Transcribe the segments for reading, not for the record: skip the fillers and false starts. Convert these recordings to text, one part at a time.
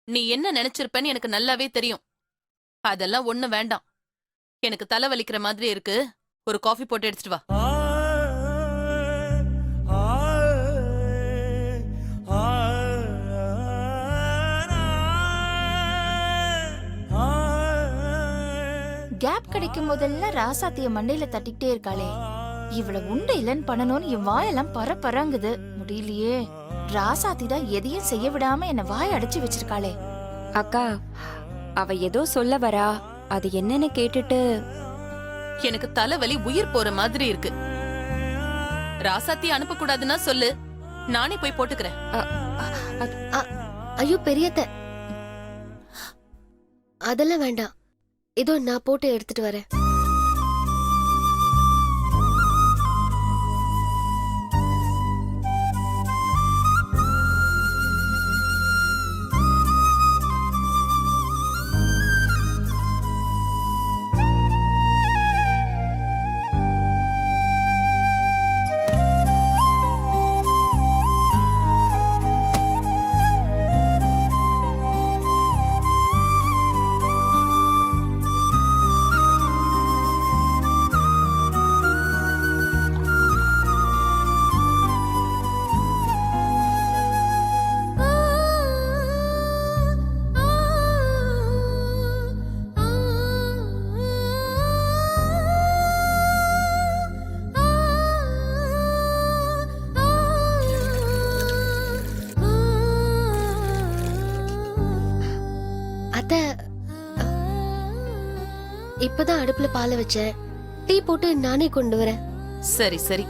நீ என்ன நினைச்சிருப்பன்னு எனக்கு நல்லாவே தெரியும். அதெல்லாம் ஒண்ணு வேண்டாம். எனக்கு தலை வலிக்கிற மாதிரி இருக்கு. ஒரு காஃபி போட்டு எடுத்துட்டு வா. கேப் கிடைக்கும் போதெல்லாம் ராசாத்திய மண்டையில தட்டிக்கிட்டே இருக்காளே. இவ்வளவு உண்டு இல்லன்னு பண்ணணும்னு என் வாயெல்லாம் பரங்குது. முடியலையே. ராசாத்தி தான் எதையும் செய்ய விடாம என்ன வாய் அடைச்சு வச்சிருக்காளே. அக்கா, அவ ஏதோ சொல்ல வரா, அது என்னன்னு கேட்டுட்டு. எனக்கு தலைவலி உயிர் போற மாதிரி இருக்கு. ராசாத்தி அனுப்ப கூடாதுன்னா சொல்லு, நானே போய் போட்டுக்கிறேன். ஐயோ பெரியத்த, அதெல்லாம் வேண்டாம். இதோ நான் போட்டு எடுத்துட்டு வரேன். இப்பதான் அடுப்புல பால வச்சேன். டீ போட்டு நானே கொண்டு வரேன். சரி சரி.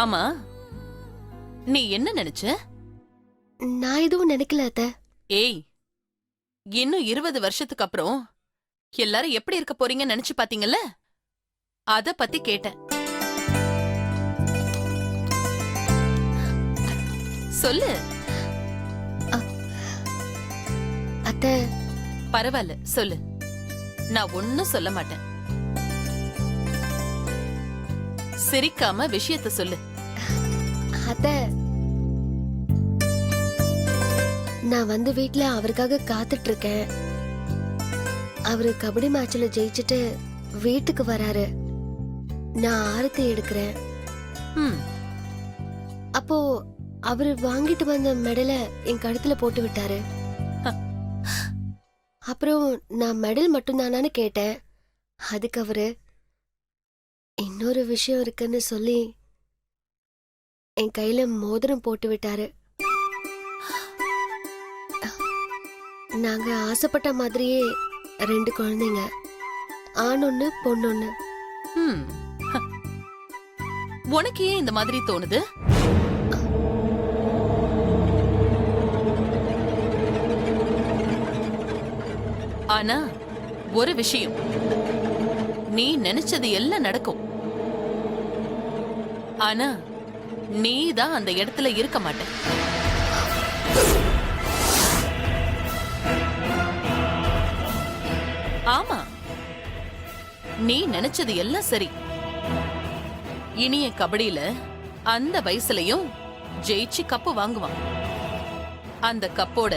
ஆமா, நீ என்ன நினைச்ச? நான் எதுவும் நினைக்கல அத்த. ஏய், இன்னும் 20 வருஷத்துக்கு அப்புறம் எல்லாரும் எப்படி இருக்க போறீங்கன்னு நினைச்சு பாத்தீங்கல்ல? அத பத்தி கேட்டேன். சொல்லு. அத்த, பரவாயில்ல சொல்லு. நான் ஒன்னும் சொல்ல மாட்டேன். சிரிக்காம விஷயத்த சொல்லு. அத்த, நான் வந்து வீட்ல அவருக்காக காத்துட்டு இருக்கேன். அவரு கபடி மேட்ச்ல ஜெயிச்சுட்டு வீட்டுக்கு வராரு. நான் ஆரத்தி எடுக்கிறேன். அப்போ அவரு வாங்கிட்டு வந்த மெடலை என் கழுத்துல போட்டு விட்டாரு. அப்புறம் நான் மெடல் மட்டும்தானான்னு கேட்டேன். அதுக்கு அவரு இன்னொரு விஷயம் இருக்குன்னு சொல்லி என் கையில மோதிரம் போட்டு விட்டாரு. நாங்க ஆசைப்பட்ட மாதிரியே 2 குழந்தைங்க, ஆண் ஒண்ணு பொண்ணொன்னு. உனக்கு ஏன் இந்த மாதிரி தோணுது? ஆனா ஒரு விஷயம், நீ நினைச்சது எல்லாம் நடக்கும். ஆனா நீ தான் அந்த இடத்துல இருக்க மாட்ட. ஆமா, நீ நினைச்சது எல்லாம் சரி. இனிய கபடியில அந்த வயசுலயும் ஜெயிச்சு கப்பு வாங்குவான். அந்த கப்போட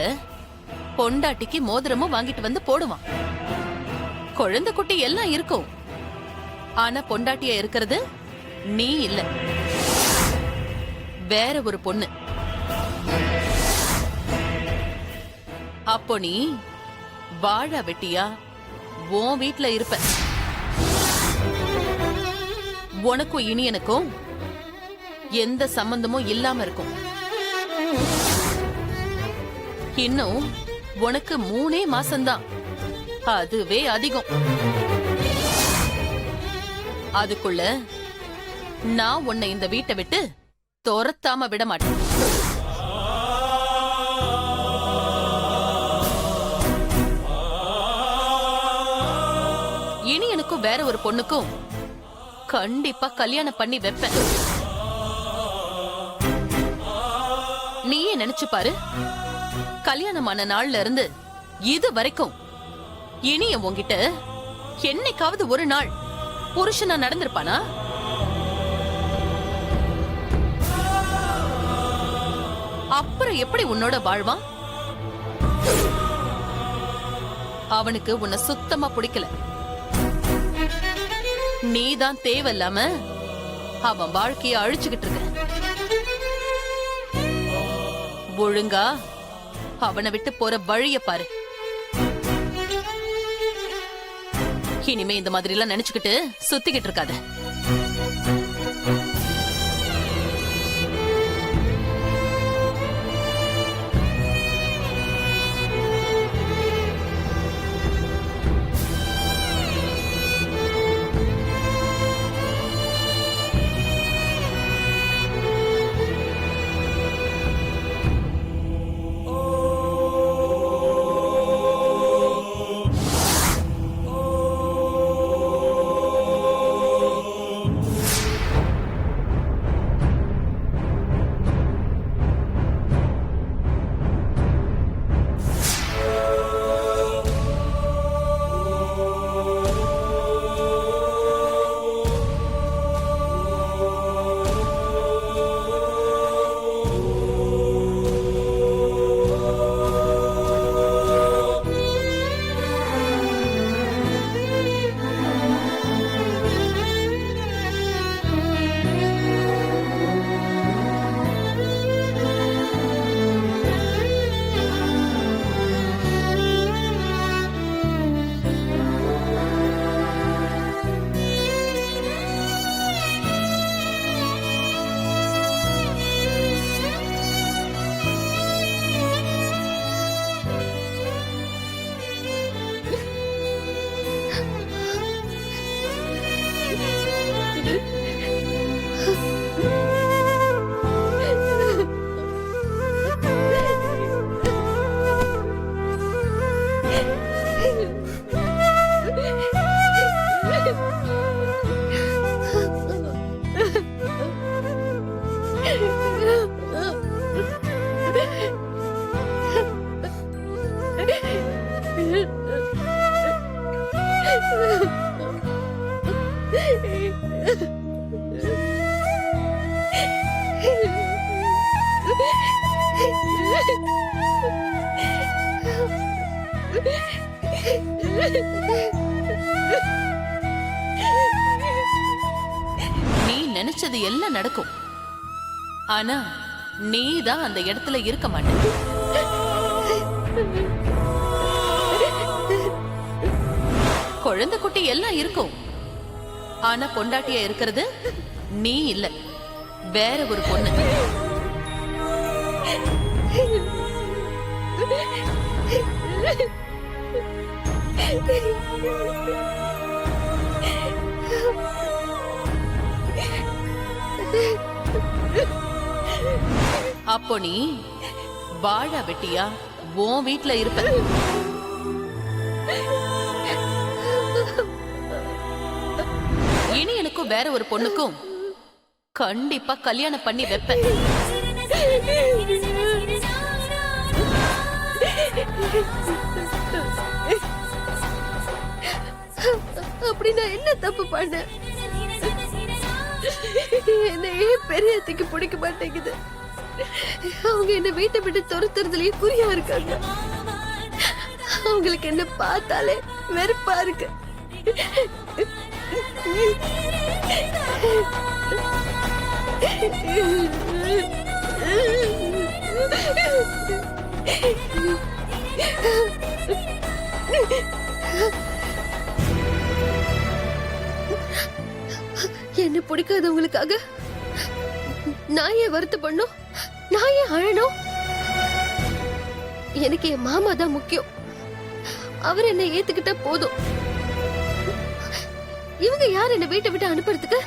பொண்டாட்டிக்கு மோதிரமும் வாங்கிட்டு வந்து போடுவான். குழந்தை குட்டி எல்லாம் இருக்கும். ஆனா பொண்டாட்டியா இருக்கிறது நீ இல்ல, வேற ஒரு பொண்ணு. அப்போ நீ வாழ வெட்டியா உன் வீட்ல இருப்ப. உனக்கும் இனியனுக்கும் எந்த சம்பந்தமும் இல்லாம இருக்கும். இன்னும் உனக்கு 3 மாசம்தான், அதுவே அதிகம். அதுக்குள்ள நான் உன்னை இந்த வீட்டை விட்டு துரத்தாம விட மாட்டேன். இனி எனக்கும் வேற ஒரு பொண்ணுக்கும் கண்டிப்பா கல்யாணம் பண்ணி வைப்பேன். நீயே நினைச்சு பாரு, கல்யாணமான நாள்ல இருந்து இது வரைக்கும் இனிய உன்கிட்ட என்னைக்காவது ஒரு நாள் புருஷனா நடந்திருப்பானா? அப்புறம் எப்படி உன்னோட வாழ்வான்? அவனுக்கு உன்னை சுத்தமா பிடிக்கல. நீதான் தேவையில்லாம அவன் வாழ்க்கைய அழிச்சுக்கிட்டு இருக்க. ஒழுங்கா அவனை விட்டு போற வழிய பாரு. இனிமே இந்த மாதிரி எல்லாம் நினைச்சுக்கிட்டு சுத்திக்கிட்டு இருக்காத. நீ நினைச்சது எல்லாம் நடக்கும். ஆனா நீதான் அந்த இடத்துல இருக்க மாட்ட. குழந்தை குட்டி எல்லாம் இருக்கும். ஆனா பொண்டாட்டியா இருக்கிறது நீ இல்ல, வேற ஒரு பொண்ணு. அப்போ நீ வாழா வெட்டியா உன் வீட்ல இருப்ப. இனி எனக்கும் வேற ஒரு பொண்ணுக்கும் கண்டிப்பா கல்யாணம் பண்ணி வைப்ப. அப்படி நான் என்ன தப்பு பண்ண? என்ன ஏன் பெரியத்துக்கு பிடிக்க மாட்டேங்குது? அவங்க என்ன வீட்டை விட்டு துரத்துறதுலயே குறியா இருக்காங்க. அவங்களுக்கு என்ன பார்த்தாலே வெறுப்பா இருக்கு. என்ன பிடிக்காதவங்களுக்காக நான் ஏன் வருத்தப்படணும்? நான் ஏன் அழணும்? எனக்கு என் மாமா தான் முக்கியம். அவர் என்ன ஏத்துக்கிட்டா போதும். இவங்க யார் என்ன வீட்டை விட்டு அனுப்புறதுக்கு?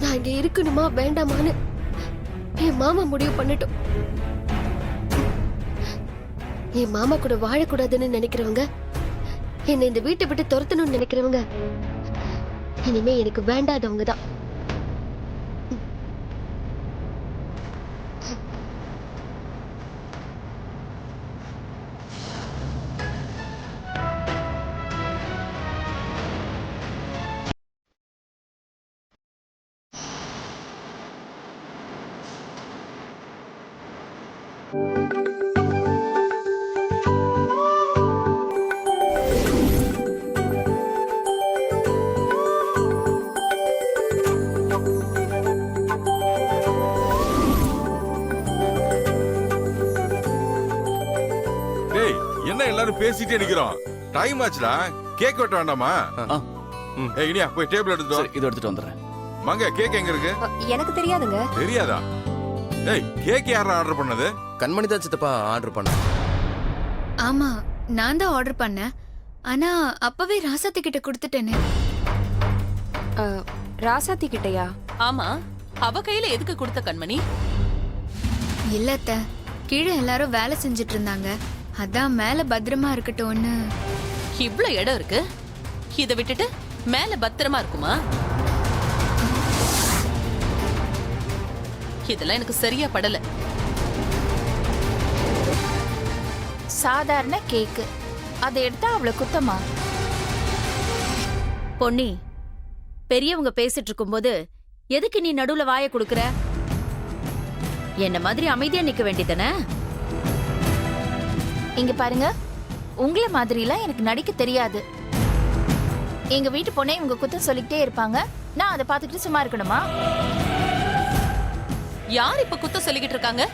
நான் இங்க இருக்கணுமா வேண்டாமான்னு என் மாமா முடிவு பண்ணட்டும். என் மாமா கூட வாழக்கூடாதுன்னு நினைக்கிறவங்க, என்னை இந்த வீட்டை விட்டு துரத்தணும்னு நினைக்கிறவங்க இனிமே எனக்கு வேண்டாதவங்க தான். என்ன எல்லாரும் பேசிட்டே நிக்கிறோம்? டைம் ஆச்சுடா. கேக் வெட்ட வேண்டாமா? ஏய் இனியா போய் டேபிள் எடுத்து வா. சரி, இது எடுத்துட்டு வந்துடுறேன். மங்க கேக் எங்க இருக்கு? எனக்கு தெரியாதுங்க. தெரியாதா? ஏய் கேக் யாரா ஆர்டர் பண்ணது? கண்மணி தான் சித்தப்பா ஆர்டர் பண்ண. ஆமா, நான் தான் ஆர்டர் பண்ணேன். ஆனா அப்பவே ராசாத்தி கிட்ட கொடுத்துட்டேனே. ராசாத்தி கிட்டயா? ஆமா, அவ கையில எதுக்கு கொடுத்த கண்மணி? இல்ல அத்தை, கீழே எல்லாரும் வேலை செஞ்சுட்டு இருந்தாங்க. அதான் மேல பத்திரமா இருக்கட்டும்னு. இவ்ளோ இடம் இருக்கு, இத விட்டுட்டு மேல பத்திரமா இருக்குமா? இதெல்லாம் எனக்கு சரியா படல. சாதாரண கேக்கு, அதை எடுத்தா அவ்வளவு குத்தமா? பொன்னி, பெரியவங்க பேசிட்டு இருக்கும்போது எதுக்கு நீ நடுவுல வாயை கொடுக்கற? என்ன மாதிரி அமைதியா நிக்க வேண்டியதானே? இங்க பாருங்க, உங்கள மாதிரிலாம் எனக்கு நடிக்க தெரியாது. எங்க வீட்டு பொண்ணே உங்க குத்தம் சொல்லிக்கிட்டே இருப்பாங்க, நான் அதை பார்த்துக்கிட்டு சும்மா இருக்கணுமா? யார் இப்ப குத்த சொல்லிக்கிட்டு இருக்காங்க?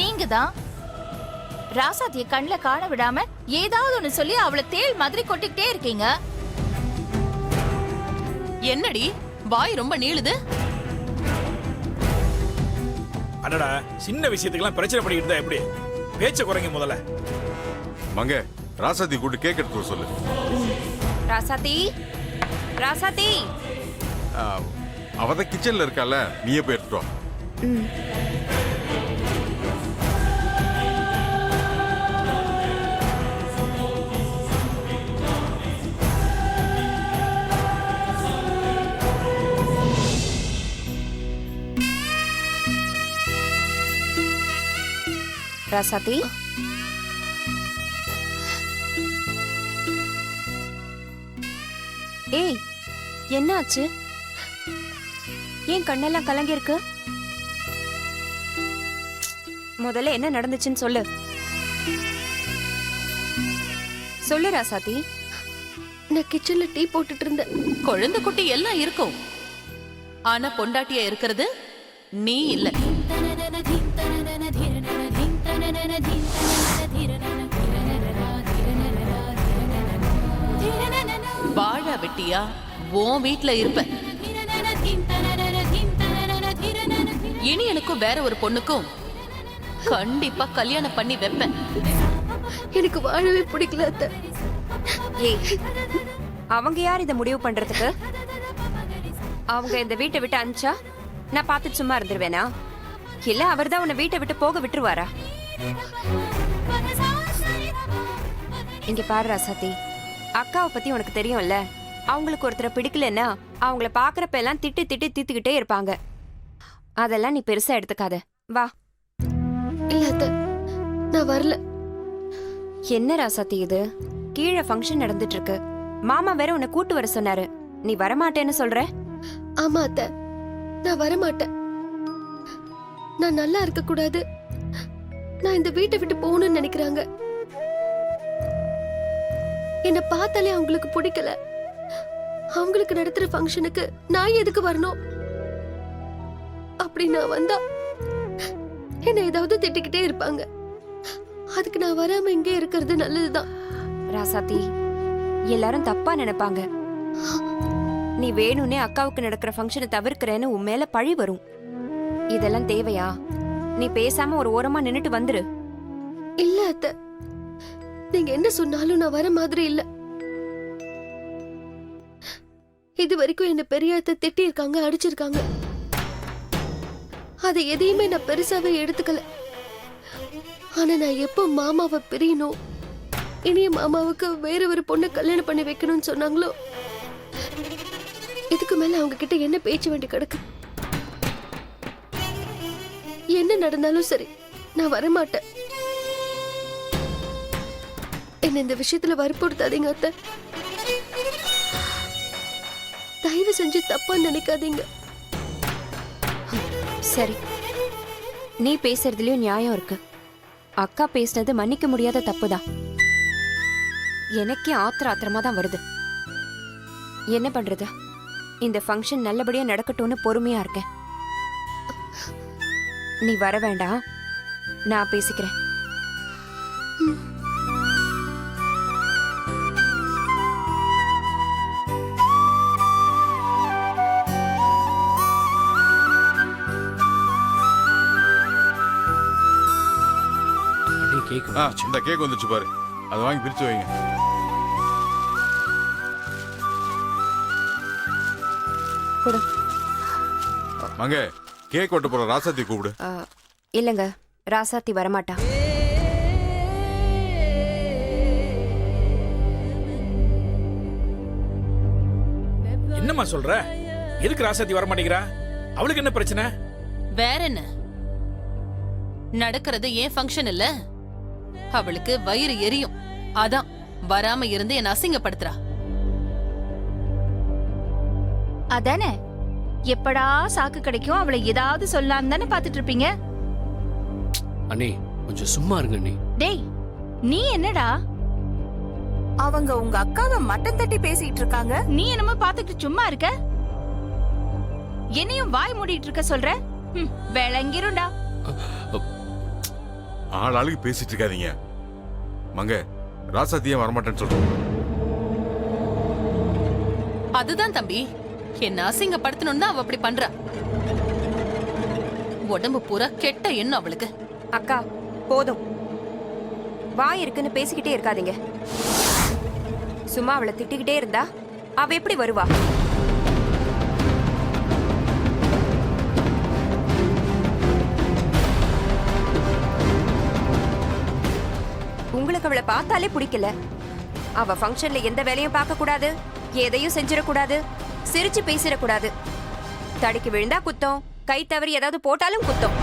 நீங்க தான். ராசாத்திய கண்ணுல காண விடாம ஏதாவது ஒண்ணு சொல்லி அவளை தேள் மாதிரி கொட்டிக்கிட்டே இருக்கீங்க. என்னடி வாய் ரொம்ப நீளுது? அடடா, சின்ன விஷயத்துக்கெல்லாம் பிரச்சனை பண்ணிக்கிட்டு இருந்தா எப்படி? பேச்ச குறைங்க முதல்ல. மங்க ராசாத்தி கூட்டு கேக் எடுத்து வர சொல்லு. ராசாத்தி, ராசாத்தி. அவதான் கிச்சன்ல இருக்கால, நீயே போய் எடுத்துட்டு வா. ராசாத்தி, ஏய் என்ன ஆச்சு? ஏன் கண்ணெல்லாம் கலங்கி இருக்கு? முதல்ல என்ன நடந்துச்சுன்னு சொல்லு. சொல்லு ராசாத்தி. நான் கிச்சன்ல டீ போட்டுட்டு இருந்தேன். குழந்தை குட்டி எல்லாம் இருக்கும், ஆனா பொண்டாட்டியா இருக்கிறது நீ இல்ல. வாழா வெட்டியா உன் வீட்ல இருப்ப. இனி எனக்கும் வேற ஒரு பொண்ணுக்கும் கண்டிப்பா கல்யாணம் பண்ணி வைப்பேன். எனக்கு வாழவே பிடிக்கல அத்தை. ஏய், அவங்க யார் இதை முடிவு பண்றதுக்கு? அவங்க இந்த வீட்டை விட்டு அனுப்பிச்சா நான் பார்த்துட்டு சும்மா இருந்துருவேனா? இல்ல அவர்தான் உன்னை வீட்டை விட்டு போக விட்டுருவாரா? இங்க பாரு ராசாத்தி, அக்காவை பத்தி உனக்கு தெரியும்ல. அவங்களுக்கு ஒருத்தரை பிடிக்கலன்னா அவங்கள பாக்குறப்ப எல்லாம் திட்டி திட்டி தீத்துக்கிட்டே இருப்பாங்க. அதெல்லாம் நீ பெருசா எடுத்துக்காத. வா. இல்ல அத்தை, நான் வரல. என்ன ராசாத்தி இது? கீழே ஃபங்க்ஷன் நடந்துட்டு இருக்கு. மாமா வேற உன்னை கூட்டு வர சொன்னாரு. நீ வரமாட்டேன்னு சொல்ற? ஆமா அத்தை, நான் வரமாட்டேன். நான் நல்லா இருக்க கூடாது, நான் இந்த வீட்டை விட்டு போகணும்னு நினைக்கிறாங்க. என்ன பார்த்தாலே அவங்களுக்கு பிடிக்கல. அவங்களுக்கு நடத்துற ஃபங்க்ஷனுக்கு நான் எதுக்கு வரணும்? அப்படி நான் வந்தா என்ன ஏதாவது திட்டிக்கிட்டே இருப்பாங்க. அதுக்கு நான் வராம இங்கே இருக்கிறது நல்லதுதான். ராசாத்தி, எல்லாரும் தப்பா நினைப்பாங்க. நீ வேணும்னே அக்காவுக்கு நடக்கிற ஃபங்க்ஷனை தவிர்க்கிறேன்னு உன் மேல பழி வரும். இதெல்லாம் தேவையா? நீ பேசாம ஒரு ஓரமா நின்னுட்டு வந்துரு. இல்ல அத்தை, நீங்க என்ன சொன்னாலும் நான் வர மாதிரி இல்ல. இது வரைக்கும் என்ன பெரிய அத்தை திட்டி இருக்காங்க, அடிச்சிருக்காங்க. அதை எதையுமே நான் பெருசாவே எடுத்துக்கல. ஆனா நான் எப்போ மாமாவை பிரியணும், இனிய மாமாவுக்கு வேற ஒரு பொண்ணை கல்யாணம் பண்ணி வைக்கணும்னு சொன்னாங்களோ, இதுக்கு மேல அவங்க கிட்ட என்ன பேச்சு வேண்டி கிடக்கு? என்ன நடந்தாலும் சரி, நான் வரமாட்டேன். என்ன இந்த விஷயத்துல வற்புறுத்தாதீங்க அத்தை. தயவு செஞ்சு தப்பா நினைக்காதீங்க. சரி, நீ பேசுறதுலயும் நியாயம் இருக்கு. அக்கா பேசினது மன்னிக்க முடியாத தப்புதான். எனக்கே ஆத்திரமா தான் வருது. என்ன பண்றது? இந்த ஃபங்க்ஷன் நல்லபடியா நடக்கட்டும்னு பொறுமையா இருக்கேன். நீ வர வேண்டாம், நான் பேசிக்கிறேன். இந்த கேக் வந்துச்சு பாரு, அதை வாங்கி பிரிச்சு வைங்க. கொடு. மங்க, கேக் வெட்ட போற ராசாத்தி கூப்பிடு. இல்லங்க, ராசாத்தி வரமாட்டா. என்னம்மா சொல்ற? எதுக்கு ராசாத்தி வர மாட்டேங்கிறா? அவளுக்கு என்ன பிரச்சனை? வேற என்ன, நடக்கிறது ஏன் ஃபங்க்ஷன் இல்ல, அவளுக்கு வயிறு எரியும், அதான் வராம இருந்து என்ன அசிங்கப்படுத்துறா. அதானே, எப்படா சாக்கு கிடைக்கும் அவளை ஏதாவது சொல்லான்னு தானே பாத்துட்டு இருப்பீங்க. அண்ணி கொஞ்சம் சும்மா இருங்க அண்ணி. டேய், நீ என்னடா? அவங்க உங்க அக்காவை மட்டம் தட்டி பேசிட்டு இருக்காங்க. நீ என்னமோ பாத்துக்கிட்டு சும்மா இருக்க, என்னையும் வாய் மூடிட்டு இருக்க சொல்ற? விளங்கிரும்டா. ஆள் ஆளுக்கு பேசிட்டு இருக்காதீங்க. மங்க, ராசாத்தியே வரமாட்டேன்னு சொல்றோம். அதுதான் தம்பி, என்ன அசிங்கப்படுத்தணும் தான் அவ அப்படி பண்றா. உடம்பு பூரா கெட்ட எண்ணம் அவளுக்கு. அக்கா போதும், வாய் இருக்குன்னு பேசிக்கிட்டே இருக்காதீங்க. சும்மா அவளை திட்டிக்கிட்டே இருந்தா அவ எப்படி வருவா? உங்களுக்கு அவளை பார்த்தாலே பிடிக்கல. அவ ஃபங்க்ஷன்ல எந்த வேலையும் பார்க்க கூடாது, எதையும் செஞ்சிடக்கூடாது, சிரிச்சு பேசிடக்கூடாது. தடிக்கு விழுந்தா குத்தம், கை தவறி ஏதாவது போட்டாலும் குத்தம்.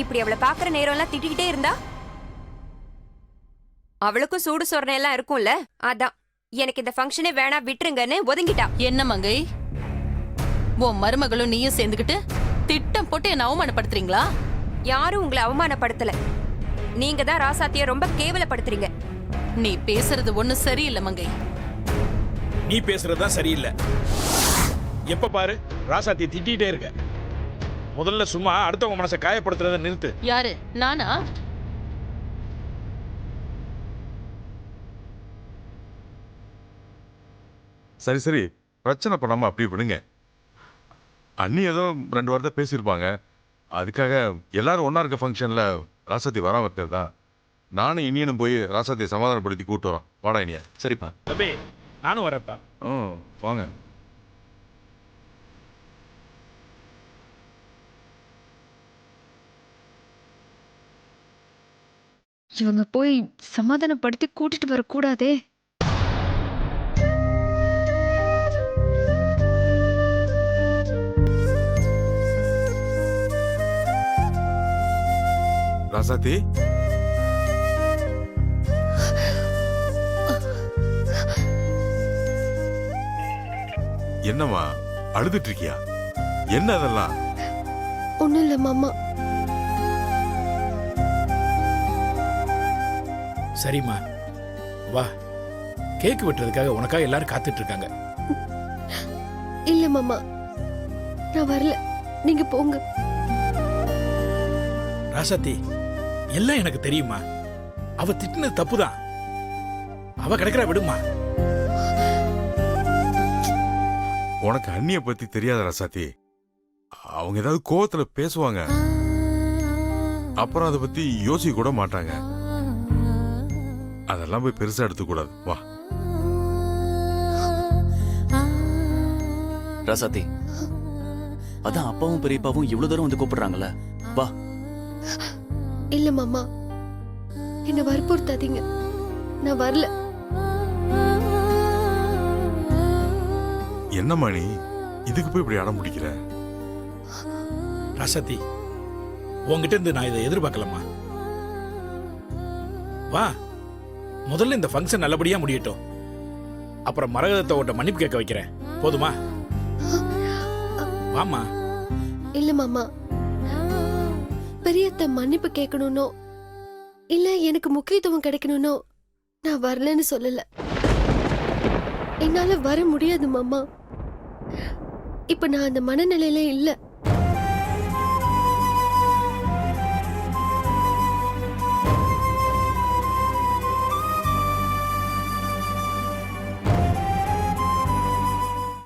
இப்படி அவளை பாக்குற நேரம் எல்லாம் திட்டிக்கிட்டே இருந்தா அவளுக்கும் சூடு சொரணை எல்லாம் இருக்கும்ல, அதான் எனக்கு இந்த ஃபங்க்ஷனே வேணா விட்டுருங்கன்னு ஒதுங்கிட்டா. என்ன மங்கை, உன் மருமகளும் நீயும் சேர்ந்துக்கிட்டு திட்டம் போட்டு என்ன அவமானப்படுத்துறீங்களா? யாரும் உங்களை அவமானப்படுத்தல, நீங்க தான் ராசாத்திய ரொம்ப கேவலப்படுத்துறீங்க. நீ பேசுறது ஒண்ணும் சரியில்லை மங்கை. நீ பேசுறதுதான் சரியில்லை. எப்ப பாரு ராசாத்தியை திட்டிகிட்டே இருக்க. முதல்ல சும்மா அடுத்தவங்க மனசை காயப்படுத்துறத நிறுத்து. யாரு, நானா? சரி சரி, பிரச்சனை பண்ணாம அப்படி விடுங்க. அண்ணி ஏதோ 2 வாரத்தை பேசியிருப்பாங்க, அதுக்காக எல்லாரும் ஒன்னா இருக்க ஃபங்க்ஷன்ல ராசாத்தி வராம இருக்கிறதா? நானும் இனியனும் போய் ராசாத்தியை சமாதானப்படுத்தி கூட்டு வரோம். வாடா இனியா. சரிப்பா. தம்பி நானும் வரப்பா. வாங்க. இவங்க போய் சமாதானப்படுத்தி கூட்டிட்டு வரக்கூடாதே. ராசாத்தி, என்னம்மா அழுதுட்டு இருக்கியா? என்ன அதெல்லாம்? ஒண்ணும் இல்ல மாமா. சரிம்மா வா, கேக் வெட்டுறதுக்காக உனக்காக எல்லாரும் காத்துட்டு இருக்காங்க. இல்ல மாமா, நான் வரல, நீங்க போங்க. ராசாத்தி, எல்லாம் எனக்கு தெரியுமா. அவ திட்டினது தப்புதான், அவ கிடக்குறா, விடுமா. உனக்கு அண்ணிய பத்தி தெரியாத ராசாத்தி. அவங்க ஏதாவது கோவத்துல பேசுவாங்க, அப்புறம் அதை பத்தி யோசிக்க கூட மாட்டாங்க. அதெல்லாம் போய் பெருசா எடுத்துக்கூடாது. வா ராசாத்தி, அதான் அப்பாவும் பெரியப்பாவும் இவ்வளவு தூரம் வந்து கூப்பிடுறாங்கல்ல, வா. இல்ல மாமா, என்ன வற்புறுத்தாதீங்க, நான் வரல. என்னம்மா நீ இதுக்கு போய் இப்படி அடம் பிடிக்கிற? ராசாத்தி, உன்கிட்ட இருந்து நான் இதை எதிர்பார்க்கலாமா. வா, முதல்ல இந்த ஃபங்க்ஷன் நல்லபடியா முடியட்டும், அப்புறம் மரகதத்தை ஓட்ட மன்னிப்பு கேட்க வைக்கிறேன். போதுமா? வாமா. இல்ல மாமா, பெரியத்த மன்னிப்பு கேட்கணும்னோ இல்ல எனக்கு முக்கியத்துவம் கிடைக்கணும்னோ நான் வரலன்னு சொல்லல. என்னால வர முடியாது மாமா. இப்ப நான் அந்த மனநிலையில இல்ல.